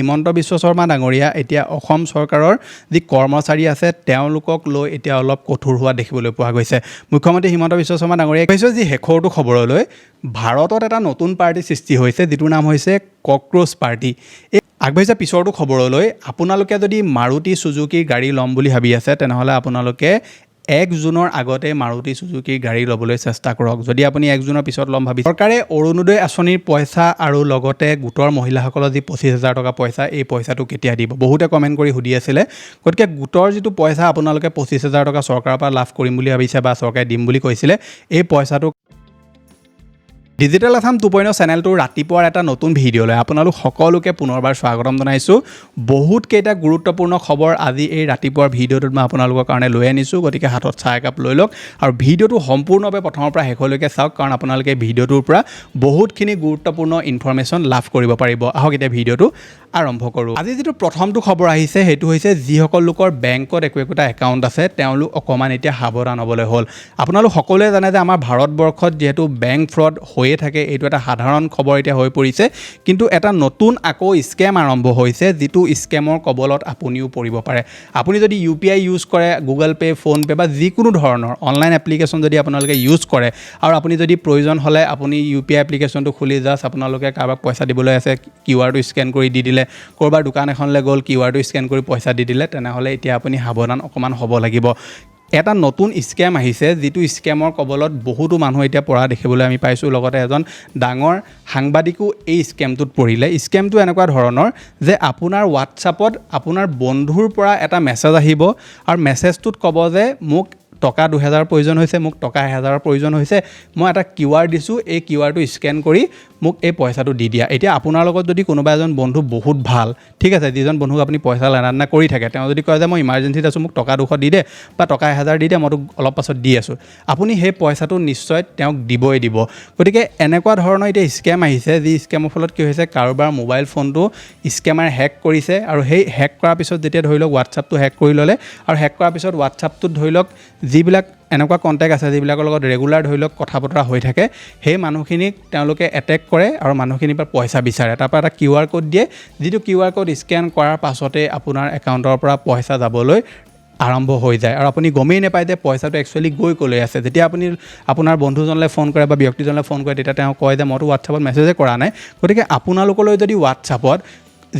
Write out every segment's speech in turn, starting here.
হিমন্ত বিশ্ব শৰ্মা ডাঙৰীয়া এতিয়া অসম চৰকাৰৰ যি কৰ্মচাৰী আছে তেওঁলোকক লৈ এতিয়া অলপ কঠোৰ হোৱা দেখিবলৈ পোৱা গৈছে। মুখ্যমন্ত্ৰী হিমন্ত বিশ্ব শৰ্মা ডাঙৰীয়াই কৈছে যে শেষৰটো খবৰলৈ ভাৰতত এটা নতুন পাৰ্টি সৃষ্টি হৈছে যিটোৰ নাম হৈছে ককৰোচ পাৰ্টি। এই আগবাঢ়িছে পিছৰটো খবৰলৈ আপোনালোকে যদি মাৰুতি সুজুকিৰ গাড়ী ল'ম বুলি ভাবি আছে তেনেহ'লে আপোনালোকে 1 জুনৰ আগতে মাৰুতি সুজুকিৰ গাড়ী ল'বলৈ চেষ্টা কৰক। যদি আপুনি 1 জুনৰ পিছত ল'ম ভাবিছে, চৰকাৰে অৰুণোদয় আঁচনিৰ পইচা আৰু লগতে গোটৰ মহিলাসকলৰ যি 25,000 টকা পইচা এই পইচাটো কেতিয়া দিব, বহুতে কমেণ্ট কৰি সুধি আছিলে। গতিকে গোটৰ যিটো পইচা আপোনালোকে 25,000 টকা চৰকাৰৰ পৰা লাভ কৰিম বুলি ভাবিছে বা চৰকাৰে দিম বুলি কৈছিলে, এই পইচাটো ডিজিটেল আসাম 2.0 চেনেলটোৰ ৰাতিপুৱাৰ এটা নতুন ভিডিঅ'লৈ আপোনালোক সকলোকে পুনৰবাৰ স্বাগতম জনাইছোঁ। বহুত কেইটা গুৰুত্বপূৰ্ণ খবৰ আজি এই ৰাতিপুৱাৰ ভিডিঅ'টোত মই আপোনালোকৰ কাৰণে লৈ আনিছোঁ। গতিকে হাতত চাহ একাপ লৈ লওক আৰু ভিডিঅ'টো সম্পূৰ্ণভাৱে প্ৰথমৰ পৰা শেষলৈকে চাওক, কাৰণ আপোনালোকে ভিডিঅ'টোৰ পৰা বহুতখিনি গুৰুত্বপূৰ্ণ ইনফৰমেশ্যন লাভ কৰিব পাৰিব। আহক এতিয়া ভিডিঅ'টো আৰম্ভ কৰোঁ। আজি যিটো প্ৰথমটো খবৰ আহিছে সেইটো হৈছে যিসকল লোকৰ বেংকত একোটা একাউণ্ট আছে তেওঁলোক অকণমান এতিয়া সাৱধান হ'বলৈ হ'ল। আপোনালোক সকলোৱে জানে যে আমাৰ ভাৰতবৰ্ষত যিহেতু বেংক ফ্ৰড হৈয়ে থাকে, এইটো এটা সাধাৰণ খবৰ এতিয়া হৈ পৰিছে। কিন্তু এটা নতুন আকৌ স্কেম আৰম্ভ হৈছে, যিটো স্কেমৰ কবলত আপুনিও পৰিব পাৰে। আপুনি যদি UPI ইউজ কৰে, গুগল পে', ফোনপে' বা যিকোনো ধৰণৰ অনলাইন এপ্লিকেশ্যন যদি আপোনালোকে ইউজ কৰে আৰু আপুনি যদি প্ৰয়োজন হ'লে আপুনি UPI এপ্লিকেশ্যনটো খুলি জাষ্ট আপোনালোকে কাৰোবাক পইচা দিবলৈ আছে, QR টো স্কেন কৰি দি দিলে, ক'ৰবাৰ দোকান এখনলৈ গ'ল QR টো স্কেন কৰি পইচা দি দিলে, তেনেহ'লে এতিয়া আপুনি সাৱধান অকণমান হ'ব লাগিব। এটা নতুন স্কেম আহিছে, যিটো স্কেমৰ কবলত বহুতো মানুহ এতিয়া পৰা দেখিবলৈ আমি পাইছোঁ। লগতে এজন ডাঙৰ সাংবাদিকো এই স্কেমটোত পৰিলে। স্কেমটো এনেকুৱা ধৰণৰ যে আপোনাৰ হোৱাটছআপত আপোনাৰ বন্ধুৰ পৰা এটা মেছেজ আহিব আৰু মেছেজটোত ক'ব যে মোক টকা 2,000 প্ৰয়োজন হৈছে, মোক টকা 1,000 প্ৰয়োজন হৈছে, মই এটা QR দিছোঁ, এই QR টো স্কেন কৰি মোক এই পইচাটো দি দিয়া। এতিয়া আপোনাৰ লগত যদি কোনোবা এজন বন্ধু বহুত ভাল, ঠিক আছে, যিজন বন্ধুক আপুনি পইচা লেনা কৰি থাকে, তেওঁ যদি কয় যে মই ইমাৰ্জেঞ্চিত আছোঁ, মোক টকা 200 দি দে বা টকা 1,000 দি দে, মই তোক অলপ পাছত দি আছোঁ, আপুনি সেই পইচাটো নিশ্চয় তেওঁক দিবই দিব। গতিকে এনেকুৱা ধৰণৰ এতিয়া স্কেম আহিছে, যি স্কেমৰ ফলত কি হৈছে, কাৰোবাৰ মোবাইল ফোনটো স্কেমাৰে হেক কৰিছে আৰু সেই হেক কৰাৰ পিছত যেতিয়া ধৰি লওক হোৱাটছআপটো হেক কৰি ল'লে আৰু হেক কৰাৰ পিছত হোৱাটছআপটোত ধৰি লওক যিবিলাক এনেকুৱা কণ্টেক্ট আছে যিবিলাকৰ লগত ৰেগুলাৰ ধৰি লওক কথা বতৰা হৈ থাকে, সেই মানুহখিনিক তেওঁলোকে এটেক কৰে আৰু মানুহখিনিৰ পৰা পইচা বিচাৰে। তাৰপৰা এটা QR কোড দিয়ে, যিটো QR কোড স্কেন কৰাৰ পাছতে আপোনাৰ একাউণ্টৰ পৰা পইচা যাবলৈ আৰম্ভ হৈ যায় আৰু আপুনি গমেই নাপায় যে পইচাটো একচুৱেলি গৈ ক'লৈ আছে। যেতিয়া আপুনি আপোনাৰ বন্ধুজনলৈ ফোন কৰে বা ব্যক্তিজনলৈ ফোন কৰে, তেতিয়া তেওঁ কয় যে মইতো হোৱাটছআপত মেছেজে কৰা নাই। গতিকে আপোনালোকলৈ যদি হোৱাটছআপত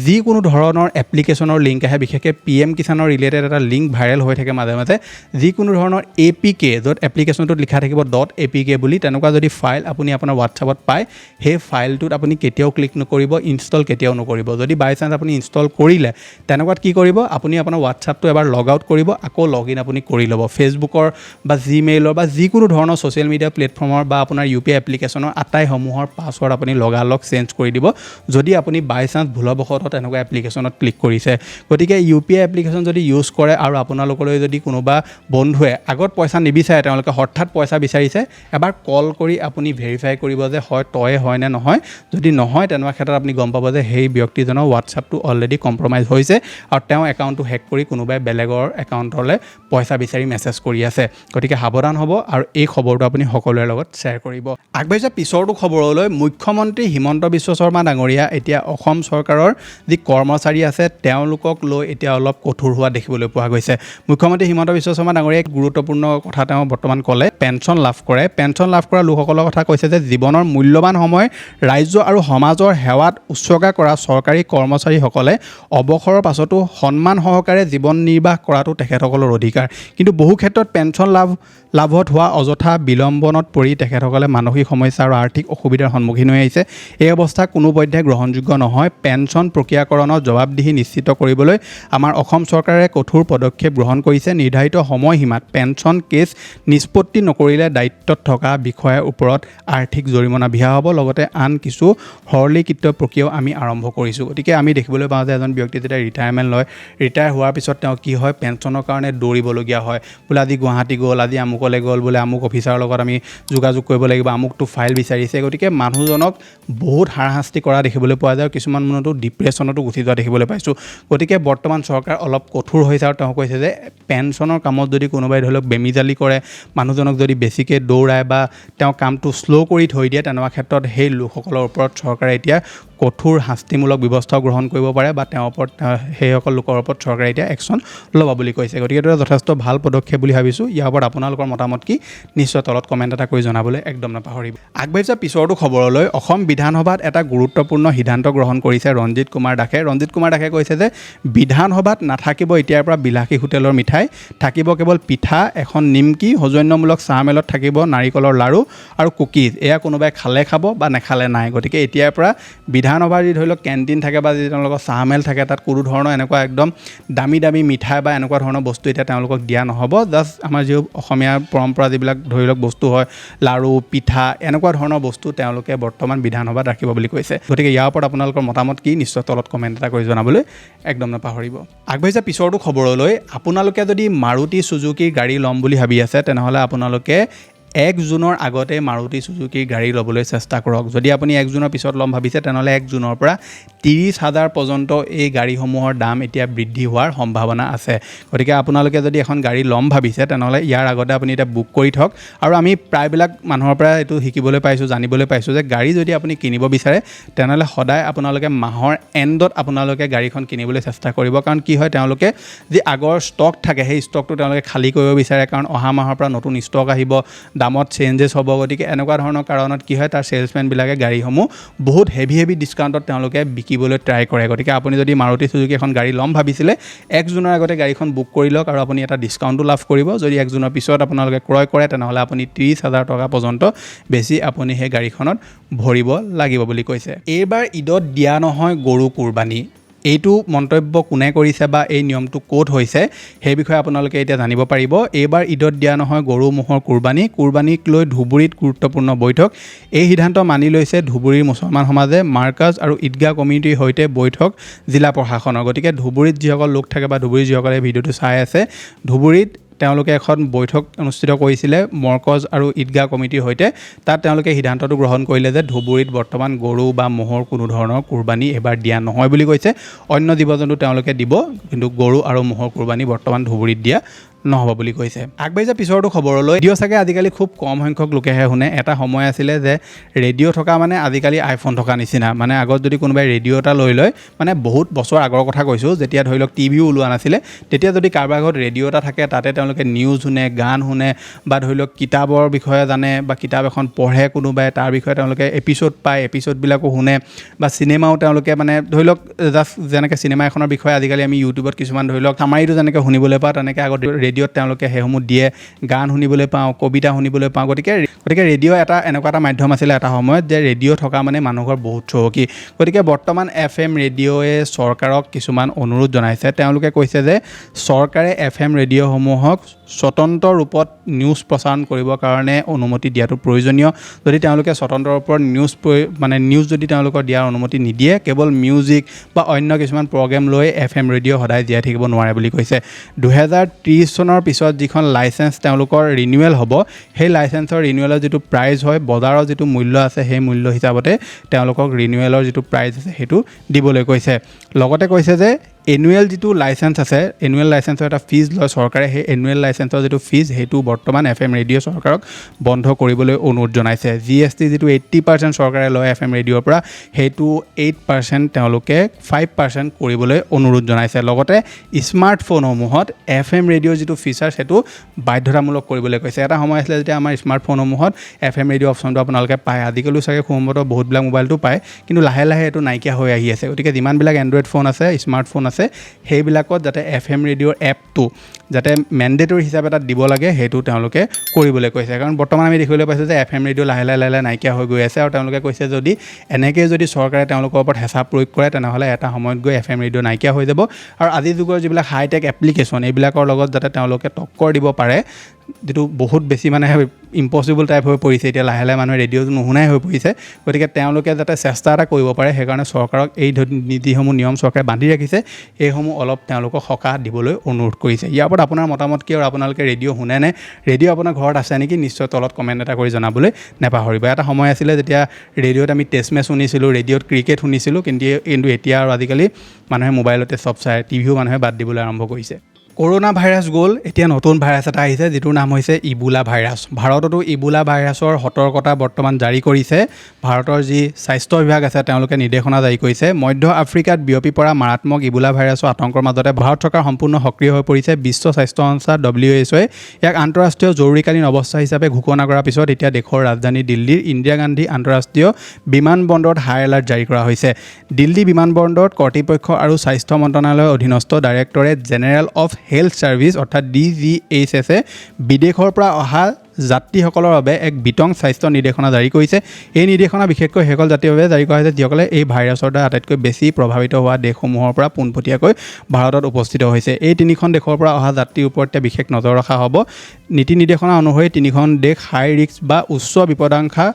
যিকোনো ধৰণৰ এপ্লিকেশ্যনৰ লিংক আহে, বিশেষকৈ PM কিষাণৰ ৰিলেটেড এটা লিংক ভাইৰেল হৈ থাকে মাজে মাজে, যিকোনো ধৰণৰ APK য'ত এপ্লিকেশ্যনটোত লিখা থাকিব .apk বুলি, তেনেকুৱা যদি ফাইল আপুনি আপোনাৰ হোৱাটছআপত পায়, সেই ফাইলটোত আপুনি কেতিয়াও ক্লিক নকৰিব, ইনষ্টল কেতিয়াও নকৰিব। যদি বাই চান্স আপুনি ইনষ্টল কৰিলে, তেনেকুৱাত কি কৰিব, আপুনি আপোনাৰ হোৱাটছআপটো এবাৰ লগ আউট কৰিব, আকৌ লগ ইন আপুনি কৰি ল'ব। ফেচবুকৰ বা জিমেইলৰ বা যিকোনো ধৰণৰ ছ'চিয়েল মিডিয়া প্লেটফৰ্মৰ বা আপোনাৰ UPI এপ্লিকেশ্যনৰ আটাইসমূহৰ পাছৱৰ্ড আপুনি লগালগ চেঞ্জ কৰি দিব, যদি আপুনি বাই চান্স ভুলবশতঃ এনেকুৱা এপ্লিকেশ্যনত ক্লিক কৰিছে। গতিকে UPI এপ্লিকেশ্যন যদি ইউজ কৰে আৰু আপোনালোকলৈ যদি কোনোবা বন্ধুৱে আগত পইচা নিবিচাৰে, তেওঁলোকে হঠাৎ পইচা বিচাৰিছে, এবাৰ কল কৰি আপুনি ভেৰিফাই কৰিব যে হয় তয়ে হয় নে নহয়। যদি নহয়, তেনেকুৱা ক্ষেত্ৰত আপুনি গম পাব যে সেই ব্যক্তিজনৰ হোৱাটছআপটো অলৰেডি কম্প্ৰমাইজ হৈছে আৰু তেওঁ একাউণ্টটো হেক কৰি কোনোবাই বেলেগৰ একাউণ্টলৈ পইচা বিচাৰি মেছেজ কৰি আছে। গতিকে সাৱধান হ'ব আৰু এই খবৰটো আপুনি সকলোৰে লগত শ্বেয়াৰ কৰিব। আগবাঢ়িছে পিছৰটো খবৰলৈ। মুখ্যমন্ত্ৰী হিমন্ত বিশ্ব শৰ্মা ডাঙৰীয়া এতিয়া অসম চৰকাৰৰ যি কৰ্মচাৰী আছে তেওঁলোকক লৈ এতিয়া অলপ কঠোৰ হোৱা দেখিবলৈ পোৱা গৈছে। মুখ্যমন্ত্ৰী হিমন্ত বিশ্ব শৰ্মা ডাঙৰীয়াই গুৰুত্বপূৰ্ণ কথা তেওঁ বৰ্তমান ক'লে। পেঞ্চন লাভ কৰে, পেঞ্চন লাভ কৰা লোকসকলৰ কথা কৈছে যে জীৱনৰ মূল্যৱান সময় ৰাজ্য আৰু সমাজৰ সেৱাত উৎসৰ্গা কৰা চৰকাৰী কৰ্মচাৰীসকলে অৱসৰৰ পাছতো সন্মান সহকাৰে জীৱন নিৰ্বাহ কৰাটো তেখেতসকলৰ অধিকাৰ। কিন্তু বহু ক্ষেত্ৰত পেঞ্চন লাভত হোৱা অযথা বিলম্বনত পৰি তেখেতসকলে মানসিক সমস্যা আৰু আৰ্থিক অসুবিধাৰ সন্মুখীন হৈ আহিছে। এই অৱস্থা কোনোপধ্যে গ্ৰহণযোগ্য নহয়। পেঞ্চন প্ৰক্ৰিয়াকৰণৰ জবাবদিহি নিশ্চিত কৰিবলৈ আমাৰ অসম চৰকাৰে কঠোৰ পদক্ষেপ গ্ৰহণ কৰিছে। নিৰ্ধাৰিত সময়সীমাত পেঞ্চন কেছ নিষ্পত্তি নকৰিলে দায়িত্বত থকা বিষয়াৰ ওপৰত আৰ্থিক জৰিমনা বিহা হ'ব। লগতে আন কিছু সৰলীকৃত প্ৰক্ৰিয়াও আমি আৰম্ভ কৰিছোঁ। গতিকে আমি দেখিবলৈ পাওঁ যে এজন ব্যক্তি যেতিয়া ৰিটায়াৰমেণ্ট লয়, ৰিটায়াৰ হোৱাৰ পিছত তেওঁ কি হয়, পেঞ্চনৰ কাৰণে দৌৰিবলগীয়া হয়। বোলে আজি গুৱাহাটী গ'ল, আজি আমুকলৈ গ'ল, বোলে আমুক অফিচাৰৰ লগত আমি যোগাযোগ কৰিব লাগিব, আমুকটো ফাইল বিচাৰিছে। গতিকে মানুহজনক বহুত হাৰাশাস্তি কৰা দেখিবলৈ পোৱা যায় আৰু কিছুমান মানুহতো ডিপ্ৰেছ ডিপ্ৰেশ্যনতো গুচি যোৱা দেখিবলৈ পাইছোঁ গতিকে বৰ্তমান চৰকাৰ অলপ কঠোৰ হৈছে আৰু তেওঁ কৈছে যে পেঞ্চনৰ কামত যদি কোনোবাই ধৰি লওক বেমিজালি কৰে মানুহজনক যদি বেছিকৈ দৌৰায় বা তেওঁ কামটো শ্ল' কৰি থৈ দিয়ে তেনেকুৱা ক্ষেত্ৰত সেই লোকসকলৰ ওপৰত চৰকাৰে এতিয়া কঠোৰ শাস্তিমূলক ব্যৱস্থাও গ্ৰহণ কৰিব পাৰে বা তেওঁৰ ওপৰত সেইসকল লোকৰ ওপৰত চৰকাৰে এতিয়া একশ্যন ল'ব বুলি কৈছে গতিকে এইটো যথেষ্ট ভাল পদক্ষেপ বুলি ভাবিছোঁ ইয়াৰ ওপৰত আপোনালোকৰ মতামত কি নিশ্চয় তলত কমেণ্ট এটা কৰি জনাবলৈ একদম নাপাহৰিব আগবাঢ়ি যোৱা পিছৰটো খবৰলৈ অসম বিধানসভাত এটা গুৰুত্বপূৰ্ণ সিদ্ধান্ত গ্ৰহণ কৰিছে ৰঞ্জিত কুমাৰ দাসে কৈছে যে বিধানসভাত নাথাকিব এতিয়াৰ পৰা বিলাসী হোটেলৰ মিঠাই থাকিব কেৱল পিঠা এখন নিমকি সৌজন্যমূলক চাহ মেলত থাকিব নাৰিকলৰ লাড়ু আৰু কুকিজ এয়া কোনোবাই খালে খাব বা নেখালে নাই গতিকে এতিয়াৰ পৰা বিধানসভাৰ যি ধৰি লওক কেণ্টিন থাকে বা যি তেওঁলোকৰ চাহ মেল থাকে তাত কোনো ধৰণৰ এনেকুৱা একদম দামী মিঠাই বা এনেকুৱা ধৰণৰ বস্তু এতিয়া তেওঁলোকক দিয়া নহ'ব জাষ্ট আমাৰ যি অসমীয়া পৰম্পৰা যিবিলাক ধৰি লওক বস্তু হয় লাড়ু পিঠা এনেকুৱা ধৰণৰ বস্তু তেওঁলোকে বৰ্তমান বিধানসভাত ৰাখিব বুলি কৈছে গতিকে ইয়াৰ ওপৰত আপোনালোকৰ মতামত কি নিশ্চয় তলত কমেণ্ট এটা কৰি জনাবলৈ একদম নাপাহৰিব আগবাঢ়ি যোৱা পিছৰটো খবৰলৈ আপোনালোকে যদি মাৰুতি চুজুকীৰ গাড়ী ল'ম বুলি ভাবি আছে তেনেহ'লে আপোনালোকে 1 জুনৰ আগতে মাৰুতি চুজুকীৰ গাড়ী ল'বলৈ চেষ্টা কৰক যদি আপুনি 1 জুনৰ পিছত ল'ম ভাবিছে তেনেহ'লে 1 জুনৰ পৰা 30,000 পৰ্যন্ত এই গাড়ীসমূহৰ দাম এতিয়া বৃদ্ধি হোৱাৰ সম্ভাৱনা আছে গতিকে আপোনালোকে যদি এখন গাড়ী ল'ম ভাবিছে তেনেহ'লে ইয়াৰ আগতে আপুনি এটা বুক কৰি থওক আৰু আমি প্ৰায়বিলাক মানুহৰ পৰা এইটো শিকিবলৈ পাইছোঁ জানিবলৈ পাইছোঁ যে গাড়ী যদি আপুনি কিনিব বিচাৰে তেনেহ'লে সদায় আপোনালোকে মাহৰ এণ্ডত আপোনালোকে গাড়ীখন কিনিবলৈ চেষ্টা কৰিব কাৰণ কি হয় তেওঁলোকে যি আগৰ ষ্টক থাকে সেই ষ্টকটো তেওঁলোকে খালী কৰিব বিচাৰে কাৰণ অহা মাহৰ পৰা নতুন ষ্টক আহিব দামত চেঞ্জেছ হ'ব গতিকে এনেকুৱা ধৰণৰ কাৰণত কি হয় তাৰ চেলছমেনবিলাকে গাড়ীসমূহ বহুত হেভি ডিছকাউণ্টত তেওঁলোকে বিকিবলৈ ট্ৰাই কৰে গতিকে আপুনি যদি মাৰুতি চুজুকী এখন গাড়ী ল'ম ভাবিছিলে 1 জুনৰ আগতে গাড়ীখন বুক কৰি লওক আৰু আপুনি এটা ডিছকাউণ্টো লাভ কৰিব যদি 1 জুনৰ পিছত আপোনালোকে ক্ৰয় কৰে তেনেহ'লে আপুনি 30,000 টকা পৰ্যন্ত বেছি আপুনি সেই গাড়ীখনত ভৰিব লাগিব বুলি কৈছে এইবাৰ ঈদত দিয়া নহয় গৰু কুৰবানী এইটো মন্তব্য কোনে কৰিছে বা এই নিয়মটো ক'ত হৈছে সেই বিষয়ে আপোনালোকে এতিয়া জানিব পাৰিব এইবাৰ ঈদত দিয়া নহয় গৰু ম'হৰ কুৰবানীক লৈ ধুবুৰীত গুৰুত্বপূৰ্ণ বৈঠক এই সিদ্ধান্ত মানি লৈছে ধুবুৰীৰ মুছলমান সমাজে মাৰ্কাজ আৰু ঈদগাহ কমিটিৰ সৈতে বৈঠক জিলা প্ৰশাসনৰ গতিকে ধুবুৰীত যিসকল লোক থাকে বা ধুবুৰীৰ যিসকলে ভিডিঅ'টো চাই আছে ধুবুৰীত তেওঁলোকে এখন বৈঠক অনুষ্ঠিত কৰিছিলে মৰকজ আৰু ঈদগাহ কমিটিৰ সৈতে তাত তেওঁলোকে সিদ্ধান্তটো গ্ৰহণ কৰিলে যে ধুবুৰীত বৰ্তমান গৰু বা ম'হৰ কোনো ধৰণৰ কুৰবানী এবাৰ দিয়া নহয় বুলি কৈছে অন্য জীৱ জন্তু তেওঁলোকে দিব কিন্তু গৰু আৰু ম'হৰ কুৰবানী বৰ্তমান ধুবুৰীত দিয়া নহ'ব বুলি কৈছে আগবাঢ়ি যোৱা পিছৰটো খবৰলৈ ৰেডিঅ' চাগে আজিকালি খুব কম সংখ্যক লোকেহে শুনে এটা সময় আছিলে যে ৰেডিঅ' থকা মানে আজিকালি আইফোন থকা নিচিনা মানে আগত যদি কোনোবাই ৰেডিঅ' এটা লৈ লয় মানে বহুত বছৰ আগৰ কথা কৈছোঁ যেতিয়া ধৰি লওক টিভিও ওলোৱা নাছিলে তেতিয়া যদি কাৰোবাৰ ঘৰত ৰেডিঅ' এটা থাকে তাতে তেওঁলোকে নিউজ শুনে গান শুনে বা ধৰি লওক কিতাপৰ বিষয়ে জানে বা কিতাপ এখন পঢ়ে কোনোবাই তাৰ বিষয়ে তেওঁলোকে এপিছ'ড পায় এপিছ'ডবিলাকো শুনে বা চিনেমাও তেওঁলোকে মানে ধৰি লওক জাষ্ট যেনেকৈ চিনেমা এখনৰ বিষয়ে আজিকালি আমি ইউটিউবত কিছুমান ধৰি লওক চামাৰিটো যেনেকৈ শুনিবলৈ পাওঁ তেনেকৈ আগত ৰেডিঅ'ত তেওঁলোকে সেইসমূহ দিয়ে গান শুনিবলৈ পাওঁ কবিতা শুনিবলৈ পাওঁ গতিকে ৰেডিঅ' এনেকুৱা এটা মাধ্যম আছিলে এটা সময়ত যে ৰেডিঅ' থকা মানে মানুহৰ বহুত চহকী গতিকে বৰ্তমান FM ৰেডিঅ'য়ে চৰকাৰক কিছুমান অনুৰোধ জনাইছে তেওঁলোকে কৈছে যে চৰকাৰে FM ৰেডিঅ'সমূহক স্বতন্ত্ৰ ৰূপত নিউজ প্ৰচাৰণ কৰিবৰ কাৰণে অনুমতি দিয়াটো প্ৰয়োজনীয় যদি তেওঁলোকে স্বতন্ত্ৰৰ ওপৰত নিউজ যদি তেওঁলোকৰ দিয়াৰ অনুমতি নিদিয়ে কেৱল মিউজিক বা অন্য কিছুমান প্ৰগ্ৰেম লৈ FM ৰেডিঅ' সদায় জীয়াই থাকিব নোৱাৰে বুলি কৈছে 2030 চনৰ পিছত যিখন লাইচেঞ্চ তেওঁলোকৰ ৰিনিউৱেল হ'ব সেই লাইচেঞ্চৰ ৰিনিউৱেলৰ যিটো প্ৰাইচ হয় বজাৰৰ যিটো মূল্য আছে সেই মূল্য হিচাপতে তেওঁলোকক ৰিনিউৱেলৰ যিটো প্ৰাইচ আছে সেইটো দিবলৈ কৈছে লগতে কৈছে যে এনুৱেল যিটো লাইচেঞ্চ আছে এনুৱেল লাইচেঞ্চৰ এটা ফিজ লয় চৰকাৰে সেই এনুৱেল লাইচেঞ্চৰ যিটো ফিজ সেইটো বৰ্তমান FM ৰেডিঅ' চৰকাৰক বন্ধ কৰিবলৈ অনুৰোধ জনাইছে GST যিটো 80% চৰকাৰে লয় FM ৰেডিঅ'ৰ পৰা সেইটো 8% তেওঁলোকে 5% কৰিবলৈ অনুৰোধ জনাইছে লগতে স্মাৰ্টফোনসমূহত FM ৰেডিঅ'ৰ যিটো ফিচাৰ সেইটো বাধ্যতামূলক কৰিবলৈ কৈছে এটা সময় আছিলে যেতিয়া আমাৰ স্মাৰ্টফোনসমূহত FM ৰেডিঅ' অপশ্যনটো আপোনালোকে পায় আজিকালিও চাগে সম্ভৱতঃ বহুতবিলাক মোবাইলটো পায় কিন্তু লাহে এইটো নাইকিয়া হৈ আহি আছে গতিকে যিমানবিলাক এণ্ড্ৰইড ফোন আছে স্মাৰ্টফোন আছে সেইবিলাকত যাতে FM ৰেডিঅ'ৰ এপটো যাতে মেণ্ডেটৰী হিচাপে তাত দিব লাগে সেইটো তেওঁলোকে কৰিবলৈ কৈছে কাৰণ বৰ্তমান আমি দেখিবলৈ পাইছোঁ যে FM ৰেডিঅ' লাহে নাইকিয়া হৈ গৈ আছে আৰু তেওঁলোকে কৈছে যদি এনেকৈ যদি চৰকাৰে তেওঁলোকৰ ওপৰত হেঁচা প্ৰয়োগ কৰে তেনেহ'লে এটা সময়ত গৈ FM ৰেডিঅ' নাইকিয়া হৈ যাব আৰু আজিৰ যুগৰ যিবিলাক হাইটেক এপ্লিকেশ্যন এইবিলাকৰ লগত যাতে তেওঁলোকে টক্কৰ দিব পাৰে যিটো বহুত বেছি মানে ইম্পচিবল টাইপ হৈ পৰিছে এতিয়া লাহে লাহে মানুহে ৰেডিঅ'টো নুশুনাই হৈ পৰিছে গতিকে তেওঁলোকে যাতে চেষ্টা এটা কৰিব পাৰে সেইকাৰণে চৰকাৰক এই যিসমূহ নিয়ম চৰকাৰে বান্ধি ৰাখিছে এইসমূহ অলপ তেওঁলোকক সকাহ দিবলৈ অনুৰোধ কৰিছে ইয়াৰ ওপৰত আপোনাৰ মতামত কি আৰু আপোনালোকে ৰেডিঅ' শুনে নে ৰেডিঅ' আপোনাৰ ঘৰত আছে নেকি নিশ্চয় তলত কমেণ্ট এটা কৰি জনাবলৈ নাপাহৰিব এটা সময় আছিলে যেতিয়া ৰেডিঅ'ত আমি টেষ্ট মেচ শুনিছিলোঁ ৰেডিঅ'ত ক্ৰিকেট শুনিছিলোঁ কিন্তু এতিয়া আৰু আজিকালি মানুহে মোবাইলতে চব চায় টিভিও মানুহে বাদ দিবলৈ আৰম্ভ কৰিছে কৰোনা ভাইৰাছ গ'ল এতিয়া নতুন ভাইৰাছ এটা আহিছে যিটোৰ নাম হৈছে ইবোলা ভাইৰাছ ভাৰততো ইবোলা ভাইৰাছৰ সতৰ্কতা বৰ্তমান জাৰি কৰিছে ভাৰতৰ যি স্বাস্থ্য বিভাগ আছে তেওঁলোকে নিৰ্দেশনা জাৰি কৰিছে মধ্য আফ্ৰিকাত বিয়পি পৰা মাৰাত্মক ইবোলা ভাইৰাছৰ আতংকৰ মাজতে ভাৰত চৰকাৰ সম্পূৰ্ণ সক্ৰিয় হৈ পৰিছে বিশ্ব স্বাস্থ্য সংস্থা WHOয়ে ইয়াক আন্তঃৰাষ্ট্ৰীয় জৰুৰীকালীন অৱস্থা হিচাপে ঘোষণা কৰাৰ পিছত এতিয়া দেশৰ ৰাজধানী দিল্লীৰ ইন্দিৰা গান্ধী আন্তঃৰাষ্ট্ৰীয় বিমানবন্দৰত হাই এলাৰ্ট জাৰি কৰা হৈছে দিল্লী বিমানবন্দৰত কৰ্তৃপক্ষ আৰু স্বাস্থ্য মন্ত্ৰণালয়ৰ অধীনস্থ directorate general of health service অৰ্থাৎ DGHSে বিদেশৰ পৰা অহা যাত্ৰীসকলৰ বাবে এক বিতং স্বাস্থ্য নিৰ্দেশনা জাৰি কৰিছে এই নিৰ্দেশনা বিশেষকৈ সেইসকল যাত্ৰীৰ বাবে জাৰি কৰা হৈছে যিসকলে এই ভাইৰাছৰ দ্বাৰা আটাইতকৈ বেছি প্ৰভাৱিত হোৱা দেশসমূহৰ পৰা পোনপটীয়াকৈ ভাৰতত উপস্থিত হৈছে এই তিনিখন দেশৰ পৰা অহা যাত্ৰীৰ ওপৰত বিশেষ নজৰ ৰখা হ'ব নীতি নিৰ্দেশনা অনুসৰি তিনিখন দেশ হাই ৰিস্ক বা উচ্চ বিপদাশংকা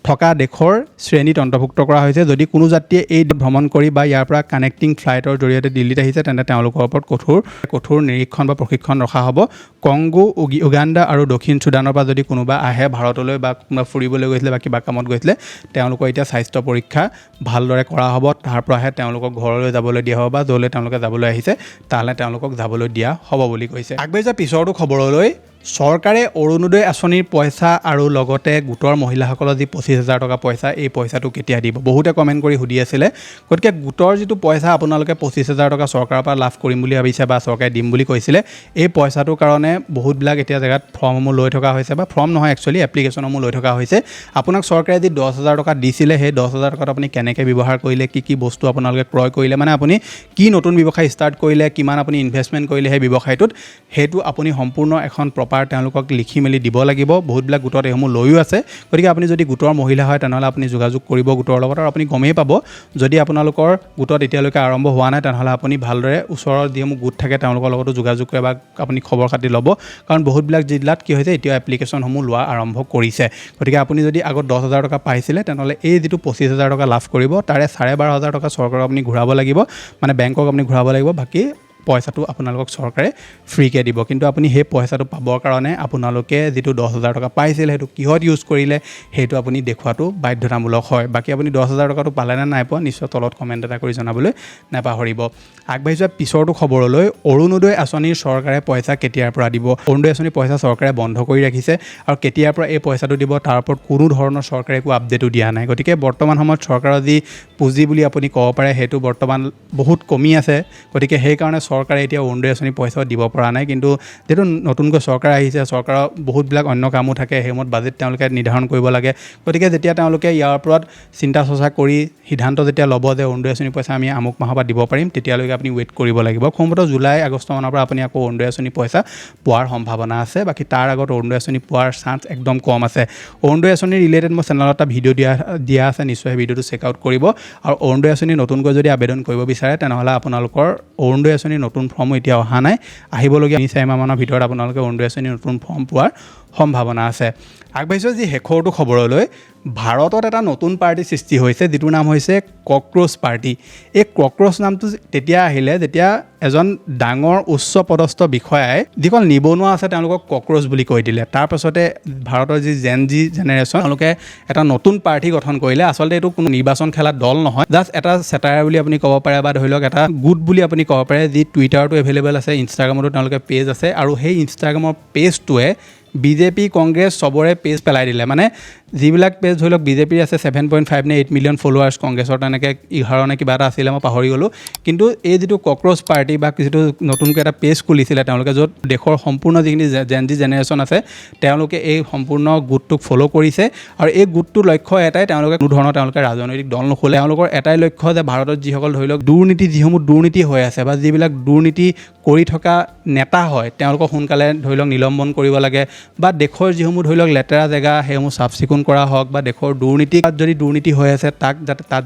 থকা দেশৰ শ্ৰেণীত অন্তৰ্ভুক্ত কৰা হৈছে যদি কোনো যাত্ৰীয়ে এই ভ্ৰমণ কৰি বা ইয়াৰ পৰা কানেক্টিং ফ্লাইটৰ জৰিয়তে দিল্লীত আহিছে তেন্তে তেওঁলোকৰ ওপৰত কঠোৰ নিৰীক্ষণ বা প্ৰশিক্ষণ ৰখা হ'ব কংগো উগাণ্ডা আৰু দক্ষিণ চুডানৰ পৰা যদি কোনোবা আহে ভাৰতলৈ বা কোনোবা ফুৰিবলৈ গৈছিলে বা কিবা কামত গৈছিলে তেওঁলোকৰ এতিয়া স্বাস্থ্য পৰীক্ষা ভালদৰে কৰা হ'ব তাৰ পৰাহে তেওঁলোকক ঘৰলৈ যাবলৈ দিয়া হ'ব বা য'লৈ তেওঁলোকে যাবলৈ আহিছে তালৈ তেওঁলোকক যাবলৈ দিয়া হ'ব বুলি কৈছে আগবাঢ়ি যোৱা পিছৰটো খবৰলৈ চৰকাৰে অৰুণোদয় আঁচনিৰ পইচা আৰু লগতে গোটৰ মহিলাসকলৰ যি 25,000 টকা পইচা এই পইচাটো কেতিয়া দিব বহুতে কমেণ্ট কৰি সুধি আছিলে গতিকে গোটৰ যিটো পইচা আপোনালোকে 25,000 টকা চৰকাৰৰ পৰা লাভ কৰিম বুলি ভাবিছে বা চৰকাৰে দিম বুলি কৈছিলে এই পইচাটোৰ কাৰণে বহুতবিলাক এতিয়া জেগাত ফৰ্মসমূহ লৈ থকা হৈছে বা ফৰ্ম নহয় একচুৱেলি এপ্লিকেশ্যনসমূহ লৈ থকা হৈছে আপোনাক চৰকাৰে যি 10,000 টকা দিছিলে সেই 10,000 টকাত আপুনি কেনেকৈ ব্যৱহাৰ কৰিলে কি বস্তু আপোনালোকে ক্ৰয় কৰিলে মানে আপুনি কি নতুন ব্যৱসায় ষ্টাৰ্ট কৰিলে কিমান আপুনি ইনভেষ্টমেণ্ট কৰিলে সেই ব্যৱসায়টোত সেইটো আপুনি সম্পূৰ্ণ এখন তেওঁলোকক লিখি মেলি দিব লাগিব বহুতবিলাক গোটত এইসমূহ লৈও আছে গতিকে আপুনি যদি গোটৰ মহিলা হয় তেনেহ'লে আপুনি যোগাযোগ কৰিব গোটৰ লগত আৰু আপুনি গমেই পাব যদি আপোনালোকৰ গোটত এতিয়ালৈকে আৰম্ভ হোৱা নাই তেনেহ'লে আপুনি ভালদৰে ওচৰৰ যিসমূহ গোট থাকে তেওঁলোকৰ লগতো যোগাযোগ কৰে বা আপুনি খবৰ খাতি ল'ব কাৰণ বহুতবিলাক জিলাত কি হৈছে এতিয়া এপ্লিকেশ্যনসমূহ লোৱা আৰম্ভ কৰিছে গতিকে আপুনি যদি আগত 10,000 টকা পাইছিলে তেনেহ'লে এই যিটো 25,000 টকা লাভ কৰিব তাৰে 12,500 টকা চৰকাৰক আপুনি ঘূৰাব লাগিব মানে বেংকক আপুনি ঘূৰাব লাগিব বাকী পইচাটো আপোনালোকক চৰকাৰে ফ্ৰীকৈ দিব কিন্তু আপুনি সেই পইচাটো পাবৰ কাৰণে আপোনালোকে যিটো 10,000 টকা পাইছিল সেইটো কিহত ইউজ কৰিলে সেইটো আপুনি দেখুৱাটো বাধ্যতামূলক হয় বাকী আপুনি 10,000 টকাটো পালে নে নাই পোৱা নিশ্চয় তলত কমেণ্ট এটা কৰি জনাবলৈ নাপাহৰিব আগবাঢ়ি যোৱা পিছৰটো খবৰলৈ অৰুণোদয় আঁচনিৰ চৰকাৰে পইচা কেতিয়াৰ পৰা দিব অৰুণোদয় আঁচনিৰ পইচা চৰকাৰে বন্ধ কৰি ৰাখিছে আৰু কেতিয়াৰ পৰা এই পইচাটো দিব তাৰ ওপৰত কোনো ধৰণৰ চৰকাৰে একো আপডেটো দিয়া নাই গতিকে বৰ্তমান সময়ত চৰকাৰৰ যি পুঁজি বুলি আপুনি ক'ব পাৰে সেইটো বৰ্তমান বহুত কমি আছে গতিকে সেইকাৰণে চৰকাৰে এতিয়া অৰুণোদয় আঁচনি পইচা দিব পৰা নাই কিন্তু যিহেতু নতুনকৈ চৰকাৰ আহিছে চৰকাৰৰ বহুতবিলাক অন্য কামো থাকে সেইমত বাজেট তেওঁলোকে নিৰ্ধাৰণ কৰিব লাগে গতিকে যেতিয়া তেওঁলোকে ইয়াৰ ওপৰত চিন্তা চৰ্চা কৰি সিদ্ধান্ত যেতিয়া ল'ব যে অৰুণোদয় আঁচনি পইচা আমি আমুক মাহৰ পৰা দিব পাৰিম তেতিয়ালৈকে আপুনি ৱেইট কৰিব লাগিব সম্ভৱতঃ জুলাই আগষ্ট মানৰ পৰা আপুনি আকৌ অৰুণোদয় আঁচনি পইচা পোৱাৰ সম্ভাৱনা আছে বাকী তাৰ আগত অৰুণোদয় আঁচনি পোৱাৰ চান্স একদম কম আছে অৰুণোদয় আঁচনি ৰিলেটেড মই চেনেলত এটা ভিডিঅ' দিয়া আছে নিশ্চয় সেই ভিডিঅ'টো চেক আউট কৰিব আৰু অৰুণোদয় আঁচনি নতুনকৈ যদি আবেদন কৰিব বিচাৰে তেনেহ'লে আপোনালোকৰ অৰুণোদয় আঁচনিৰ নতুন ফৰ্মো এতিয়া অহা নাই আহিবলগীয়া 4 মাহমানৰ ভিতৰত আপোনালোকে অৰুণোদয় আঁচনিৰ নতুন ফৰ্ম পোৱাৰ সম্ভাৱনা আছে আগবাঢ়িছোঁ যি শেষৰটো খবৰলৈ ভাৰতত এটা নতুন পাৰ্টি সৃষ্টি হৈছে যিটোৰ নাম হৈছে ককৰোচ পাৰ্টি এই ককৰোচ নামটো তেতিয়া আহিলে যেতিয়া এজন ডাঙৰ উচ্চ পদস্থ বিষয়াই যিসকল নিবনুৱা আছে তেওঁলোকক ককৰোচ বুলি কৈ দিলে তাৰপাছতে ভাৰতৰ যি জেনজি জেনেৰেশ্যন তেওঁলোকে এটা নতুন পাৰ্টি গঠন কৰিলে আচলতে এইটো কোনো নিৰ্বাচন খেলা দল নহয় জাষ্ট এটা চেটাৰ বুলি আপুনি ক'ব পাৰে বা ধৰি লওক এটা গোট বুলি আপুনি ক'ব পাৰে যি টুইটাৰটো এভেইলেবল আছে ইনষ্টাগ্ৰামতো তেওঁলোকে পেজ আছে আৰু সেই ইনষ্টাগ্ৰামৰ পেজটোৱে বিজেপি কংগ্ৰেছ চবৰে পেজ পেলাই দিলে মানে যিবিলাক পেজ ধৰি লওক বিজেপিৰ আছে 7.5 নে 8 মিলিয়ন ফলোৱাৰ্ছ কংগ্ৰেছৰ তেনেকৈ 11 নে কিবা এটা আছিলে মই পাহৰি গ'লোঁ কিন্তু এই যিটো ককৰোচ পাৰ্টি বা যিটো নতুনকৈ এটা পেজ খুলিছিলে তেওঁলোকে য'ত দেশৰ সম্পূৰ্ণ যিখিনি জেনজি জেনেৰেশ্যন আছে তেওঁলোকে এই সম্পূৰ্ণ গোটটোক ফ'ল' কৰিছে আৰু এই গোটটোৰ লক্ষ্য এটাই তেওঁলোকে কোনো ধৰণৰ তেওঁলোকে ৰাজনৈতিক দল নোখোলে তেওঁলোকৰ এটাই লক্ষ্য যে ভাৰতত যিসকল ধৰি লওক যিসমূহ দুৰ্নীতি হৈ আছে বা যিবিলাক দুৰ্নীতি কৰি থকা নেতা হয় তেওঁলোকক সোনকালে ধৰি লওক নিলম্বন কৰিব লাগে বা দেশৰ যিসমূহ ধৰি লওক লেতেৰা জেগা সেইসমূহ চাফ চিকুণ কৰা হওক বা দেশৰ দুৰ্নীতি যদি দুৰ্নীতি হৈ আছে তাত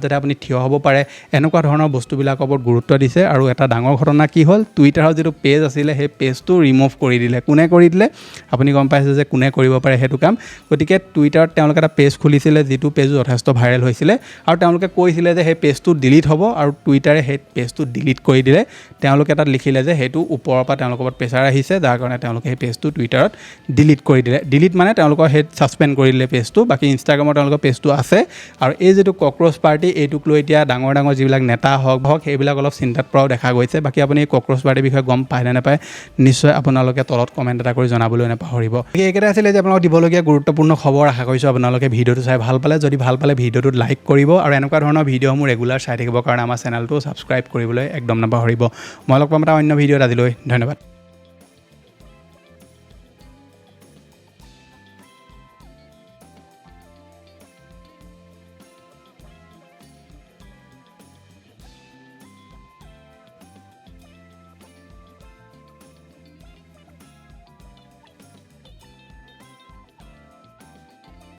যাতে আপুনি থিয় হ'ব পাৰে এনেকুৱা ধৰণৰ বস্তুবিলাকৰ ওপৰত গুৰুত্ব দিছে আৰু এটা ডাঙৰ ঘটনা কি হ'ল টুইটাৰৰ যিটো পেজ আছিলে সেই পেজটো ৰিমুভ কৰি দিলে কোনে কৰি দিলে আপুনি গম পাইছে যে কোনে কৰিব পাৰে সেইটো কাম গতিকে টুইটাৰত তেওঁলোকে এটা পেজ খুলিছিলে যিটো পেজ যথেষ্ট ভাইৰেল হৈছিলে আৰু তেওঁলোকে কৈছিলে যে সেই পেজটো ডিলিট হ'ব আৰু টুইটাৰে সেই পেজটো ডিলিট কৰি দিলে তেওঁলোকে তাত লিখিলে যে সেইটো ওপৰৰ পৰা তেওঁলোকৰ ওপৰত প্ৰেছাৰ আহিছে যাৰ কাৰণে তেওঁলোকে সেই পেজটো টুইটাৰত ডিলিট কৰি দিলে ডিলিট মানে তেওঁলোকৰ সেই ছাছপেণ্ড কৰি দিলে পেজটো বাকী ইনষ্টাগ্ৰামৰ তেওঁলোকৰ পেজটো আছে আৰু এই যিটো কক্ৰ'চ পাৰ্টি এইটোক লৈ এতিয়া ডাঙৰ যিবিলাক নেতা হওক সেইবিলাক অলপ চিন্তাত পৰাও দেখা গৈছে বাকী আপুনি এই কক্ৰ'চ পাৰ্টিৰ বিষয়ে গম পায় নে নাপায় নিশ্চয় আপোনালোকে তলত কমেণ্ট এটা কৰি জনাবলৈ নাপাহৰিব এইকেইটা আছিলে যে আপোনালোকক দিবলগীয়া গুৰুত্বপূৰ্ণ খবৰ আশা কৰিছোঁ আপোনালোকে ভিডিঅ'টো চাই ভাল পালে যদি ভাল পালে ভিডিঅ'টোত লাইক কৰিব আৰু এনেকুৱা ধৰণৰ ভিডিঅ'সমূহ ৰেগুলাৰ চাই থাকিবৰ কাৰণে আমাৰ চেনেলটো ছাবস্ক্ৰাইব কৰিবলৈ একদম নাপাহৰিব মই লগ পাম এটা অন্য ভিডিঅ'ত আজিলৈ ধন্যবাদ